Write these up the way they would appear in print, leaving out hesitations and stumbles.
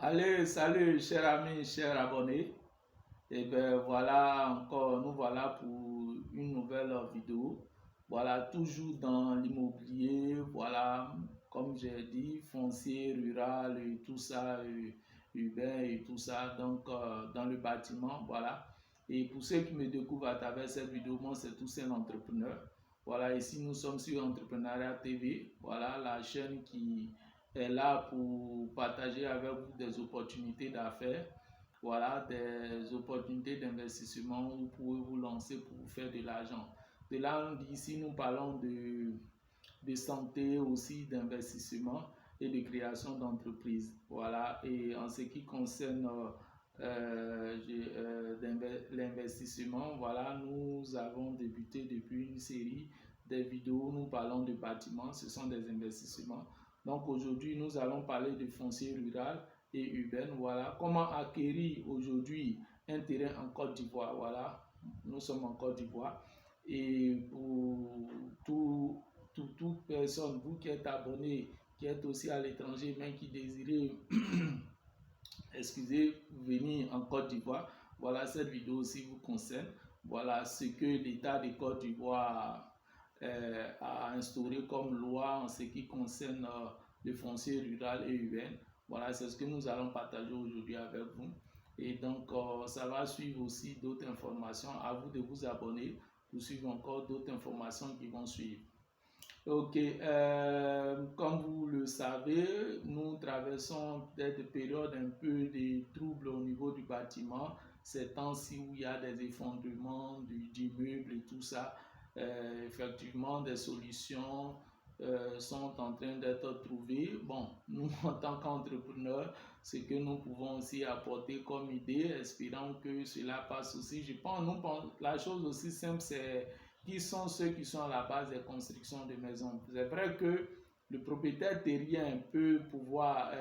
Allez, salut, chers amis, chers abonnés. Et bien voilà, encore, nous voilà pour une nouvelle vidéo. Voilà, toujours dans l'immobilier, voilà, comme j'ai dit, foncier, rural, et tout ça, urbain et tout ça, donc dans le bâtiment, voilà. Et pour ceux qui me découvrent à travers cette vidéo, moi c'est tous un entrepreneur. Voilà, ici nous sommes sur Entrepreneuriat TV, voilà, la chaîne qui est là pour partager avec vous des opportunités d'affaires, voilà, des opportunités d'investissement où vous pouvez vous lancer pour vous faire de l'argent. De là, ici, nous parlons de santé, aussi d'investissement et de création d'entreprises. Voilà, et en ce qui concerne l'investissement, voilà, nous avons débuté depuis une série de vidéos où nous parlons de bâtiments, ce sont des investissements. Donc aujourd'hui, nous allons parler de foncier rural et urbaine. Voilà, comment acquérir aujourd'hui un terrain en Côte d'Ivoire. Voilà, nous sommes en Côte d'Ivoire. Et pour toute personne, vous qui êtes abonné, qui êtes aussi à l'étranger, mais qui désirez excusez, venir en Côte d'Ivoire, voilà, cette vidéo aussi vous concerne. Voilà ce que l'État de Côte d'Ivoire a instauré comme loi en ce qui concerne le foncier rural et urbain. Voilà, c'est ce que nous allons partager aujourd'hui avec vous. Et donc, ça va suivre aussi d'autres informations. À vous de vous abonner pour suivre encore d'autres informations qui vont suivre. Ok, comme vous le savez, nous traversons des périodes un peu de troubles au niveau du bâtiment. Ces temps-ci où il y a des effondrements d'immeubles et tout ça, effectivement, des solutions sont en train d'être trouvées. Bon, nous, en tant qu'entrepreneurs, ce que nous pouvons aussi apporter comme idée, espérant que cela passe aussi. Je pense, la chose aussi simple, c'est qui sont ceux qui sont à la base des constructions de maisons. C'est vrai que le propriétaire terrien peut pouvoir,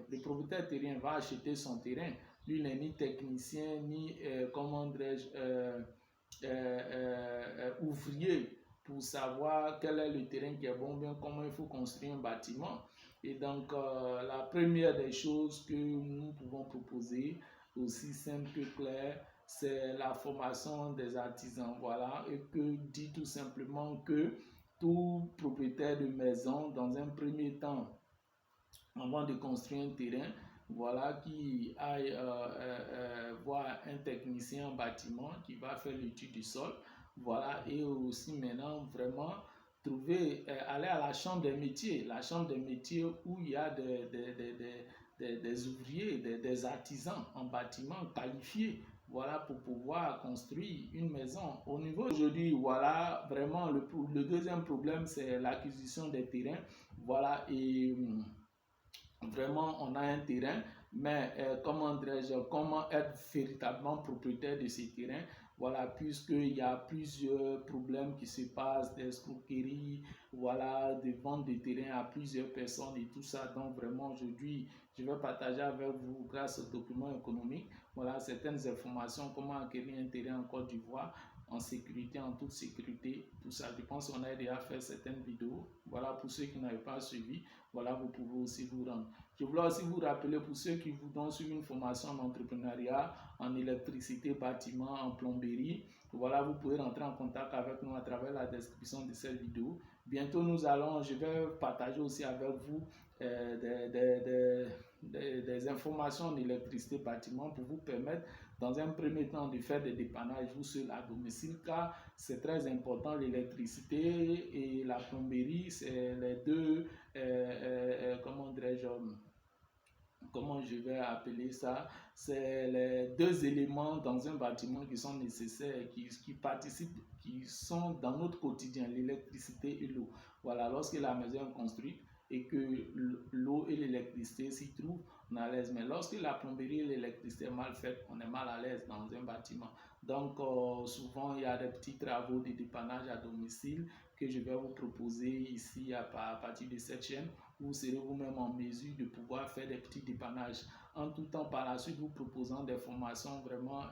le propriétaire terrien va acheter son terrain. Lui n'est ni technicien, ni, comment dirais-je, ouvrier pour savoir quel est le terrain qui est bon, bien comment il faut construire un bâtiment. Et donc, la première des choses que nous pouvons proposer, aussi simple que clair, c'est la formation des artisans. Voilà, et que dit tout simplement que tout propriétaire de maison, dans un premier temps, avant de construire un terrain, voilà, qui aille voir un technicien en bâtiment qui va faire l'étude du sol, voilà, et aussi maintenant vraiment trouver, aller à la chambre des métiers, où il y a des ouvriers, des artisans en bâtiment qualifiés, voilà, pour pouvoir construire une maison. Au niveau aujourd'hui, voilà, vraiment le deuxième problème, c'est l'acquisition des terrains, voilà, et vraiment on a un terrain, mais comment être véritablement propriétaire de ces terrains, voilà, puisqu'il y a plusieurs problèmes qui se passent, des escroqueries, voilà, de vente de terrain à plusieurs personnes et tout ça. Donc vraiment aujourd'hui, je vais partager avec vous, grâce aux documents économiques, voilà, certaines informations, comment acquérir un terrain en Côte d'Ivoire en sécurité, en toute sécurité, tout ça. Je pense qu'on a déjà fait certaines vidéos. Voilà, pour ceux qui n'avaient pas suivi, voilà, vous pouvez aussi vous rendre. Je voulais aussi vous rappeler, pour ceux qui voudront suivre une formation en entrepreneuriat, en électricité, bâtiment, en plomberie, voilà, vous pouvez rentrer en contact avec nous à travers la description de cette vidéo. Bientôt, je vais partager aussi avec vous des informations en électricité, bâtiment pour vous permettre, dans un premier temps, de faire des dépannages vous seul à domicile, car c'est très important. L'électricité et la plomberie, c'est les deux, comment dirais-je, comment je vais appeler ça, c'est les deux éléments dans un bâtiment qui sont nécessaires, qui participent, qui sont dans notre quotidien, l'électricité et l'eau. Voilà, lorsque la maison est construite et que l'eau et l'électricité s'y trouvent, on est à l'aise. Mais lorsque la plomberie et l'électricité est mal faite, on est mal à l'aise dans un bâtiment. Donc, souvent, il y a des petits travaux de dépannage à domicile que je vais vous proposer ici à partir de cette chaîne. Vous serez vous-même en mesure de pouvoir faire des petits dépannages. En tout temps, par la suite, vous proposant des formations vraiment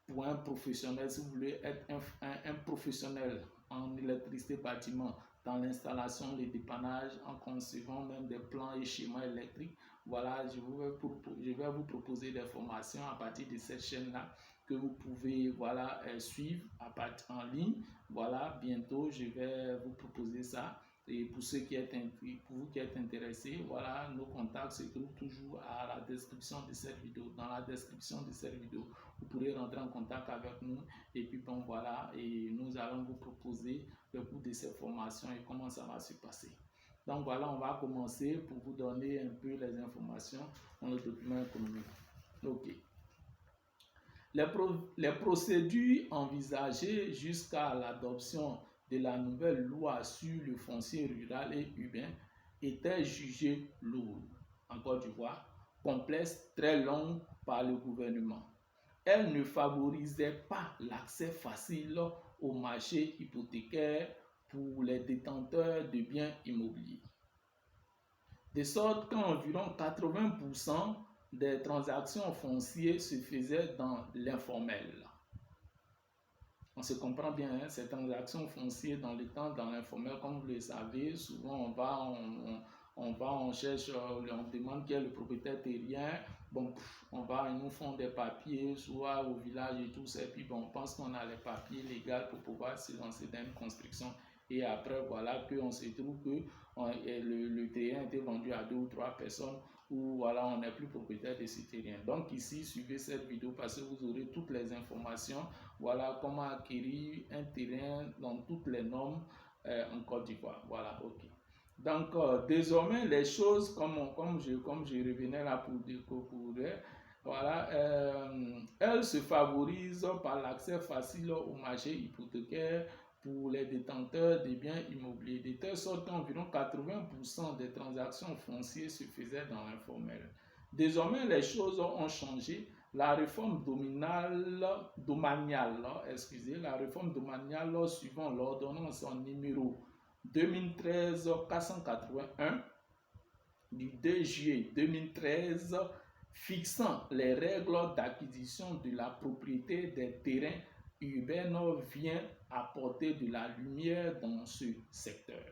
pour un professionnel. Si vous voulez être un professionnel en électricité bâtiment, dans l'installation, les dépannages, en concevant même des plans et schémas électriques. Voilà, je vais vous proposer des formations à partir de cette chaîne-là que vous pouvez voilà, suivre en ligne. Voilà, bientôt, je vais vous proposer ça. Et pour vous qui êtes intéressés, voilà, nos contacts se trouvent toujours à la description de cette vidéo. Dans la description de cette vidéo, vous pourrez rentrer en contact avec nous. Et puis bon, voilà, et nous allons vous proposer le cours de ces formations et comment ça va se passer. Donc voilà, on va commencer pour vous donner un peu les informations dans le document économique. Ok. Les procédures envisagées jusqu'à l'adoption de la nouvelle loi sur le foncier rural et urbain étaient jugées lourdes, en Côte d'Ivoire, complexes, très longues par le gouvernement. Elles ne favorisaient pas l'accès facile au marché hypothécaire pour les détenteurs de biens immobiliers. De sorte qu'environ 80% des transactions foncières se faisaient dans l'informel. On se comprend bien, hein, ces transactions foncières dans le temps, dans l'informel, comme vous le savez, souvent on cherche, on demande qui est le propriétaire terrien. Bon, on va, ils nous font des papiers, soit au village et tout ça, et puis bon, on pense qu'on a les papiers légaux pour pouvoir se lancer dans une construction. Et après, voilà, qu'on se trouve que le terrain a été vendu à 2 ou 3 personnes, où voilà, on n'est plus propriétaire de ce terrain. Donc ici, suivez cette vidéo parce que vous aurez toutes les informations. Voilà comment acquérir un terrain dans toutes les normes en Côte d'Ivoire. Voilà, ok. Donc désormais, les choses, comme je revenais là pour découvrir, voilà, elles se favorisent par l'accès facile au marché hypothécaire pour les détenteurs des biens immobiliers, de telle sorte qu'environ 80% des transactions foncières se faisaient dans l'informel. Désormais, les choses ont changé. La réforme domaniale suivant l'ordonnance numéro 2013-481 du 2 juillet 2013 fixant les règles d'acquisition de la propriété des terrains urbains vient apporter de la lumière dans ce secteur.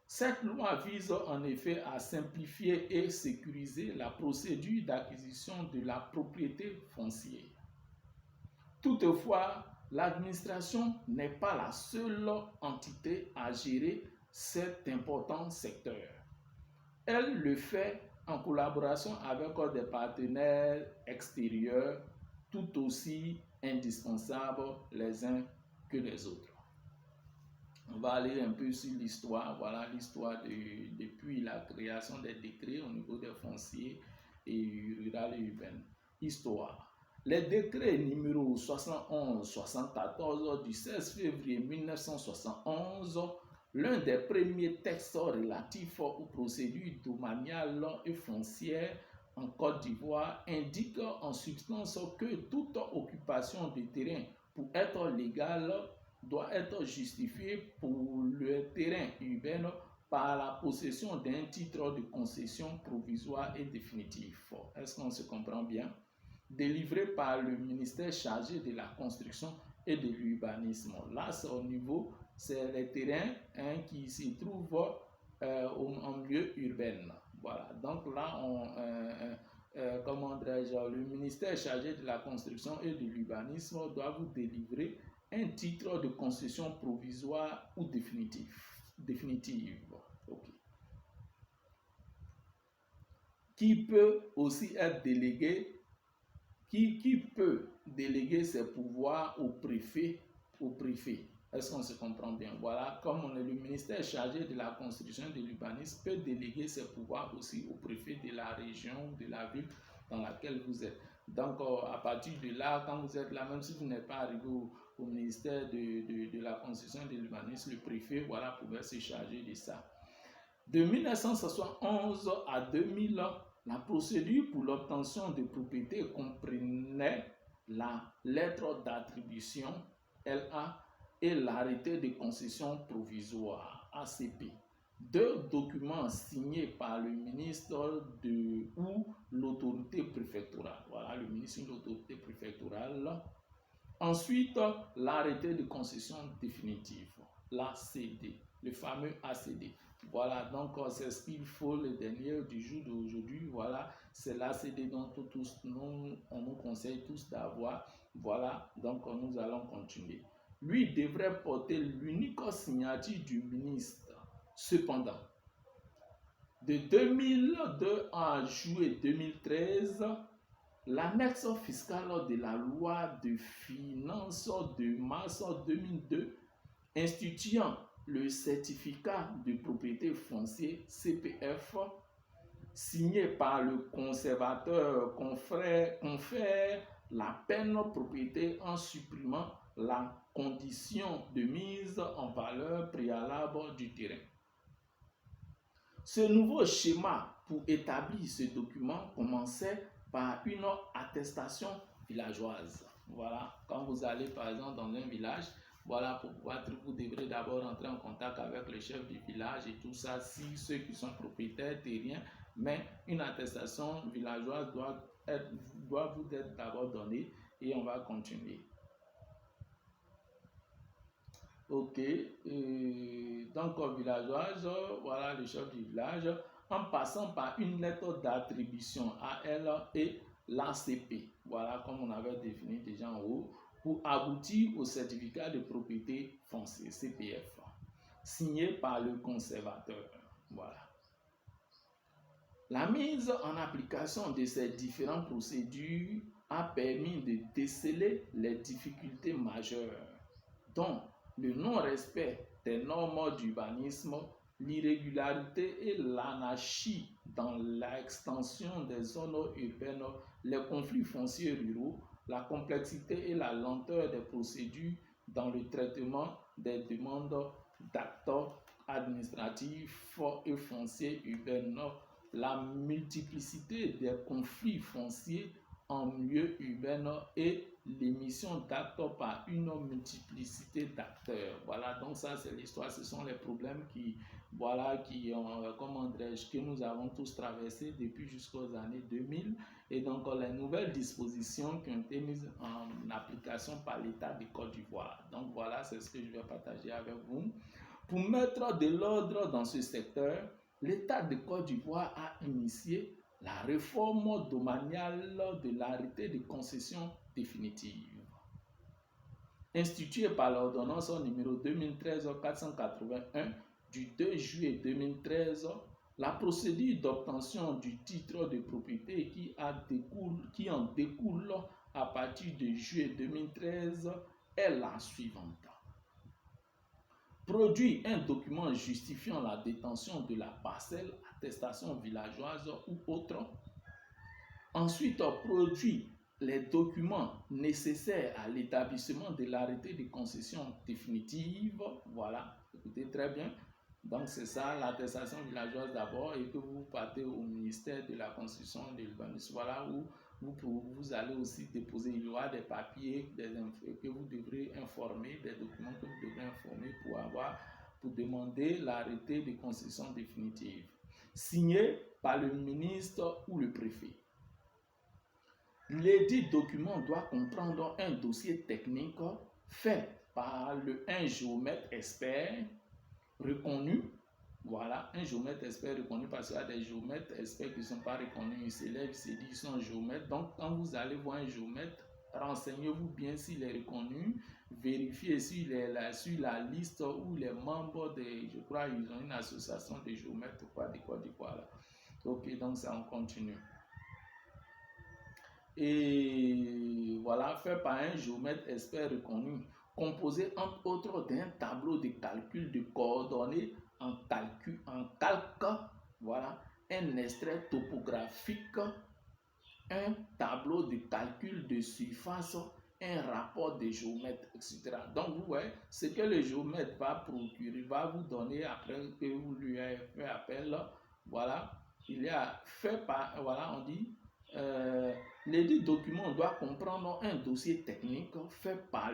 Cette loi vise en effet à simplifier et sécuriser la procédure d'acquisition de la propriété foncière. Toutefois, l'administration n'est pas la seule entité à gérer cet important secteur. Elle le fait en collaboration avec des partenaires extérieurs tout aussi indispensables les uns que les autres. On va aller un peu sur l'histoire. Voilà l'histoire depuis la création des décrets au niveau des fonciers et rural et urbain. Histoire. Les décrets numéro 71-74 du 16 février 1971, l'un des premiers textes relatifs aux procédures domaniales et foncières en Côte d'Ivoire, indique en substance que toute occupation de terrain pour être légale doit être justifiée pour le terrain urbain par la possession d'un titre de concession provisoire et définitif. Est-ce qu'on se comprend bien? Délivré par le ministère chargé de la construction et de l'urbanisme. Là, c'est au niveau, c'est les terrains qui se trouvent en milieu urbain. Voilà, donc là, comment dirais-je, le ministère chargé de la construction et de l'urbanisme doit vous délivrer un titre de concession provisoire ou définitive. Okay. Qui peut aussi être délégué, qui peut déléguer ses pouvoirs au préfet. Est-ce qu'on se comprend bien? Voilà, comme on est le ministère chargé de la construction et de l'urbanisme peut déléguer ses pouvoirs aussi au préfet de la région, de la ville dans laquelle vous êtes. Donc, à partir de là, quand vous êtes là, même si vous n'êtes pas arrivé au ministère de la construction et de l'urbanisme, le préfet, voilà, pouvait se charger de ça. De 1971 à 2000, la procédure pour l'obtention de propriété comprenait la lettre d'attribution LA et l'arrêté de concession provisoire ACP. Deux documents signés par le ministre ou l'autorité préfectorale. Voilà, le ministre ou l'autorité préfectorale. Ensuite, l'arrêté de concession définitive. l'ACD, le fameux ACD. Voilà, donc c'est ce qu'il faut, le dernier du jour d'aujourd'hui. Voilà, c'est l'ACD dont on nous conseille tous d'avoir. Voilà, donc nous allons continuer. Lui devrait porter l'unique signature du ministre. Cependant, de 2002 à juillet 2013, l'annexe fiscale de la loi de finances de mars 2002 instituant le certificat de propriété foncière CPF signé par le conservateur confère la peine propriété en supprimant la condition de mise en valeur préalable du terrain. Ce nouveau schéma pour établir ce document commençait par une attestation villageoise. Voilà, quand vous allez par exemple dans un village, voilà, pour pouvoir, vous devrez d'abord entrer en contact avec le chef du village et tout ça, si ceux qui sont propriétaires terriens, mais une attestation villageoise doit vous être d'abord donnée et on va continuer. Ok, donc villageoise, voilà le chef du village, en passant par une lettre d'attribution à elle et l'ACP, voilà comme on avait défini déjà en haut, pour aboutir au certificat de propriété foncière, CPF, signé par le conservateur. Voilà. La mise en application de ces différentes procédures a permis de déceler les difficultés majeures, dont le non-respect des normes d'urbanisme, l'irrégularité et l'anarchie dans l'extension des zones urbaines, les conflits fonciers ruraux, la complexité et la lenteur des procédures dans le traitement des demandes d'actes administratifs et fonciers urbains, la multiplicité des conflits fonciers en milieu urbain et l'émission d'actes par une multiplicité d'acteurs. Voilà, donc ça c'est l'histoire, ce sont les problèmes qui, voilà, que nous avons tous traversés depuis jusqu'aux années 2000 et donc les nouvelles dispositions qui ont été mises en application par l'État de Côte d'Ivoire. Donc voilà, c'est ce que je vais partager avec vous. Pour mettre de l'ordre dans ce secteur, l'État de Côte d'Ivoire a initié la réforme domaniale de l'arrêté de concession définitive. Instituée par l'ordonnance numéro 2013-481 du 2 juillet 2013, la procédure d'obtention du titre de propriété qui en découle à partir de juillet 2013 est la suivante. Produit un document justifiant la détention de la parcelle, attestation villageoise ou autre. Ensuite, produit les documents nécessaires à l'établissement de l'arrêté de concession définitive. Voilà, écoutez très bien. Donc, c'est ça, l'attestation villageoise d'abord et que vous partez au ministère de la Construction et de l'Urbanisme. Voilà où vous allez aussi déposer, il y aura des papiers que vous devrez informer, des documents que vous devrez informer pour demander l'arrêté de concession définitive, signé par le ministre ou le préfet. L'édit document doit comprendre un dossier technique fait par un géomètre expert reconnu. Voilà, un géomètre expert reconnu parce qu'il y a des géomètres experts qui ne sont pas reconnus, ils s'élèvent, ils se disent qu'ils sont géomètres. Donc, quand vous allez voir un géomètre, renseignez-vous bien s'il est reconnu, vérifiez s'il est là, sur la liste où les membres je crois, ils ont une association de géomètres de Côte d'Ivoire. Ok, donc ça, on continue. Et voilà, fait par un géomètre expert reconnu, composé entre autres d'un tableau de calcul de coordonnées en calque, voilà, un extrait topographique, un tableau de calcul de surface, un rapport de géomètre, etc. Donc, vous voyez, ce que le géomètre va procurer, va vous donner après que vous lui avez fait appel, voilà, il a fait par, voilà, on dit, l'édit document doit comprendre un dossier technique fait par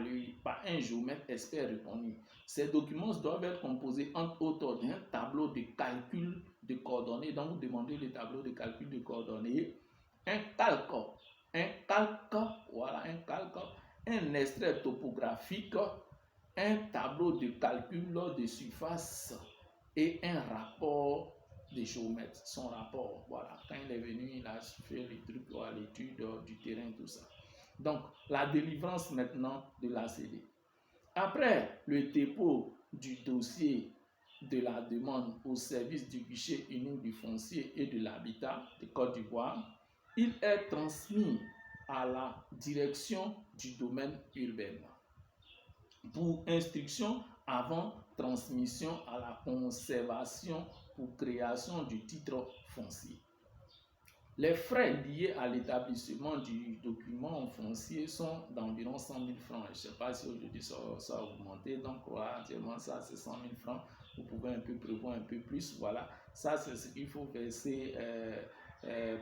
un géomètre expert reconnu. Ces documents doivent être composés entre autres d'un tableau de calcul de coordonnées. Donc, vous demandez le tableau de calcul de coordonnées, un calque, voilà, un extrait topographique, un tableau de calcul de surface et un rapport des géomètres, son rapport. Voilà, quand il est venu, il a fait les trucs, l'étude du terrain, tout ça. Donc, la délivrance maintenant de l'ACD. Après le dépôt du dossier de la demande au service du guichet unique du foncier et de l'habitat de Côte d'Ivoire, il est transmis à la direction du domaine urbain pour instruction avant transmission à la conservation pour création du titre foncier. Les frais liés à l'établissement du document foncier sont d'environ 100 000 francs. Je ne sais pas si aujourd'hui ça a augmenté. Donc, voilà, actuellement, ça, c'est 100 000 francs. Vous pouvez un peu prévoir un peu plus. Voilà, ça, c'est ce qu'il faut verser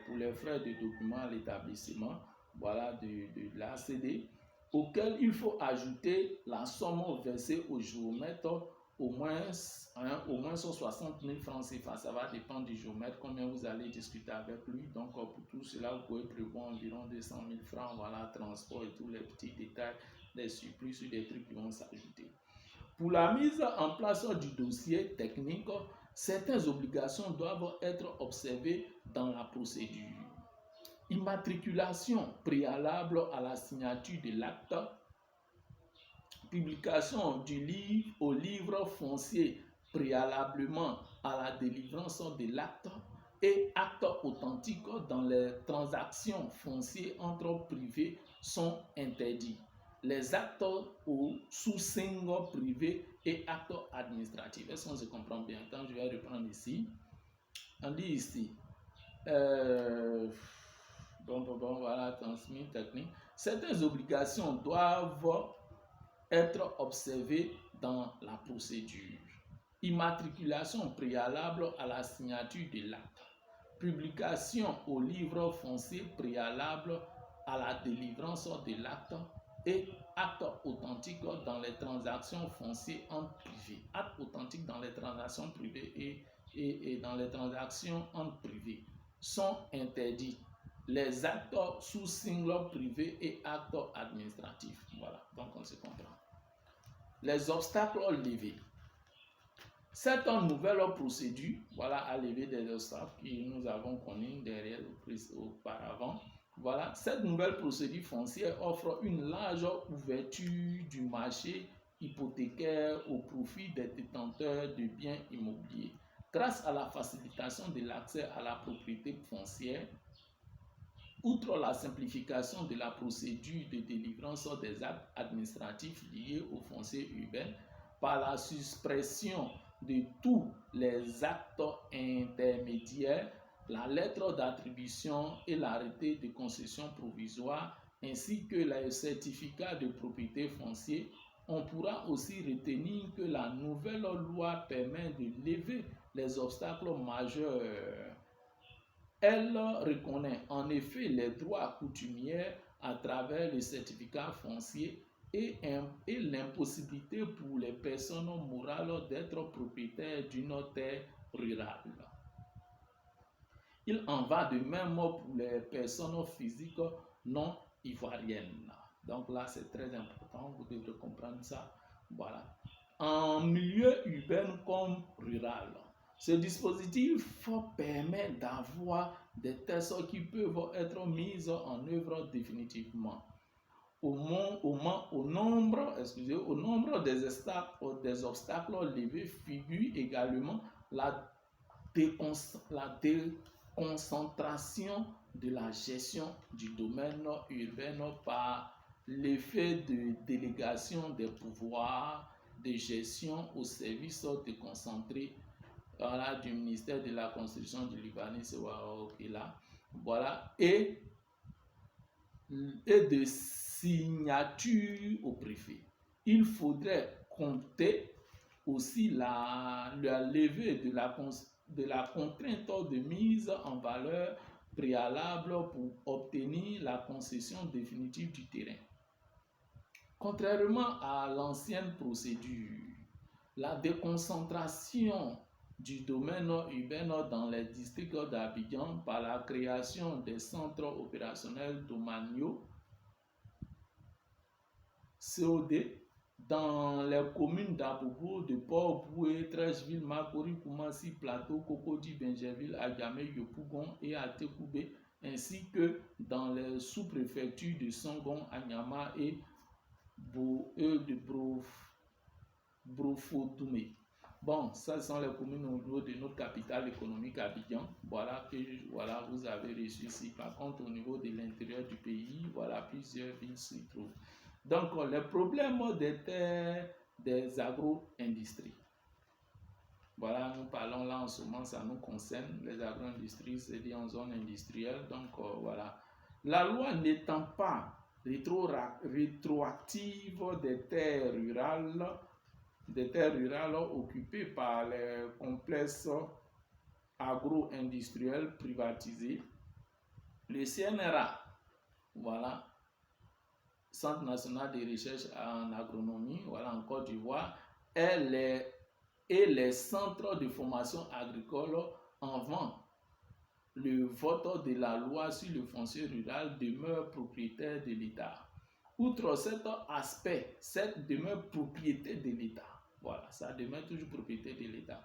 pour les frais de document à l'établissement. Voilà, de l'ACD, auquel il faut ajouter la somme versée au géomètre, au moins 60 000 francs CFA. Ça va dépendre du géomètre, combien vous allez discuter avec lui. Donc, pour tout cela, vous pouvez prévoir environ 200 000 francs. Voilà, transport et tous les petits détails, des surplus ou des trucs qui vont s'ajouter. Pour la mise en place du dossier technique, certaines obligations doivent être observées dans la procédure. Immatriculation préalable à la signature de l'acte, publication du livre au livre foncier préalablement à la délivrance de l'acte et actes authentiques dans les transactions foncières entre privés sont interdits. Les actes sous signe privé et actes administratifs. Est-ce qu'on se comprend bien? Quand je vais reprendre ici, on dit ici, voilà, transmis technique. Certaines obligations doivent être observées dans la procédure. Immatriculation préalable à la signature de l'acte. Publication au livre foncier préalable à la délivrance de l'acte et acte authentique dans les transactions foncières entre privés. Acte authentique dans les transactions privées et dans les transactions entre privés sont interdits. Les actes sous signe privé et actes administratifs. Voilà, donc on se comprend. Les obstacles levés. Cette nouvelle procédure, voilà, à lever des obstacles que nous avons connus derrière auparavant. Voilà, cette nouvelle procédure foncière offre une large ouverture du marché hypothécaire au profit des détenteurs de biens immobiliers. Grâce à la facilitation de l'accès à la propriété foncière, outre la simplification de la procédure de délivrance des actes administratifs liés au foncier urbain, par la suppression de tous les actes intermédiaires, la lettre d'attribution et l'arrêté de concession provisoire, ainsi que les certificats de propriété foncière, on pourra aussi retenir que la nouvelle loi permet de lever les obstacles majeurs. Elle reconnaît en effet les droits coutumiers à travers le certificat foncier et l'impossibilité pour les personnes morales d'être propriétaires d'une terre rurale. Il en va de même pour les personnes physiques non ivoiriennes. Donc là, c'est très important, vous devez comprendre ça. Voilà. En milieu urbain comme rural, ce dispositif permet d'avoir des tests qui peuvent être mis en œuvre définitivement. Au nombre des obstacles levés figure également la déconcentration de la gestion du domaine urbain par l'effet de délégation des pouvoirs de gestion au service déconcentré, voilà, du ministère de la Construction du Libanais, voilà, et de signature au préfet. Il faudrait compter aussi la levée de la contrainte de mise en valeur préalable pour obtenir la concession définitive du terrain. Contrairement à l'ancienne procédure, la déconcentration du domaine urbain dans les districts d'Abidjan par la création des centres opérationnels domaniaux, COD, dans les communes d'Abobo, de Port-Boué, Trècheville, Makori, Koumassi, Plateau, Cocody, Benjerville, Agamé, Yopougon et Atekoubé, ainsi que dans les sous-préfectures de Sangon, Anyama et de Brofodoumé. Bon, ça sont les communes au niveau de notre capitale économique Abidjan. Voilà vous avez reçu ici. Par contre, au niveau de l'intérieur du pays, voilà plusieurs villes s'y trouvent. Donc, les problèmes des terres des agro-industries. Voilà, nous parlons là en ce moment, ça nous concerne. Les agro-industries, c'est en zone industrielle. Donc, voilà. La loi n'étant pas rétroactive des terres rurales occupées par les complexes agro-industriels privatisés, le CNRA, voilà, Centre national de recherche en agronomie, voilà, en Côte d'Ivoire, et les centres de formation agricole en vent. Le vote de la loi sur le foncier rural demeure propriétaire de l'État. Outre cet aspect, cette demeure propriété de l'État. Voilà, ça demeure toujours propriété de l'État.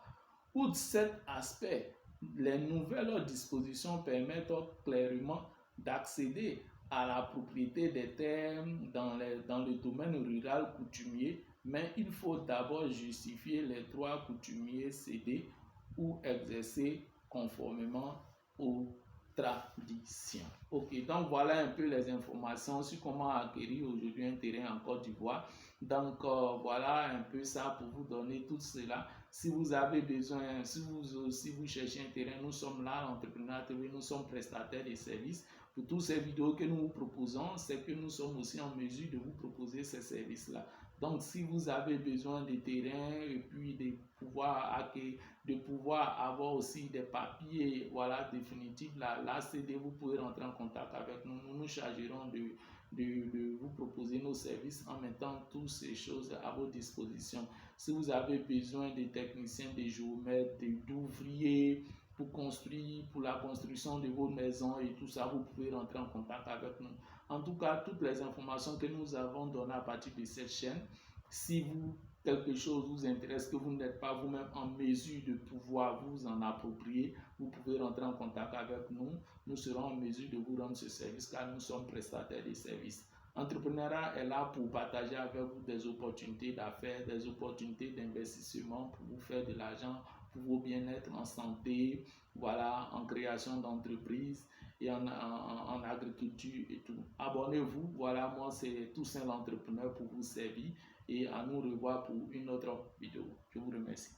Outre cet aspect, les nouvelles dispositions permettent clairement d'accéder à la propriété des terres dans le domaine rural coutumier, mais il faut d'abord justifier les droits coutumiers cédés ou exercés conformément aux traditions. Ok, donc voilà un peu les informations sur comment acquérir aujourd'hui un terrain en Côte d'Ivoire. Donc voilà un peu ça pour vous donner tout cela. Si vous avez besoin, si vous cherchez un terrain, nous sommes là, l'Entrepreneur TV, nous sommes prestataires de services. Pour toutes ces vidéos que nous vous proposons, c'est que nous sommes aussi en mesure de vous proposer ces services-là. Donc, si vous avez besoin de terrain et puis de pouvoir avoir aussi des papiers, voilà, définitifs, là CD, vous pouvez rentrer en contact avec nous. Nous nous chargerons de vous proposer nos services en mettant toutes ces choses à votre disposition. Si vous avez besoin de techniciens, de géomètres, d'ouvriers pour construire, pour la construction de vos maisons et tout ça, vous pouvez rentrer en contact avec nous. En tout cas, toutes les informations que nous avons données à partir de cette chaîne, si quelque chose vous intéresse, que vous n'êtes pas vous-même en mesure de pouvoir vous en approprier, vous pouvez rentrer en contact avec nous. Nous serons en mesure de vous rendre ce service car nous sommes prestataires de services. Entrepreneuriat est là pour partager avec vous des opportunités d'affaires, des opportunités d'investissement pour vous faire de l'argent, pour vos bien-être en santé, voilà, en création d'entreprises et en agriculture et tout. Abonnez-vous, voilà, moi c'est Toussaint l'entrepreneur pour vous servir et à nous revoir pour une autre vidéo. Je vous remercie.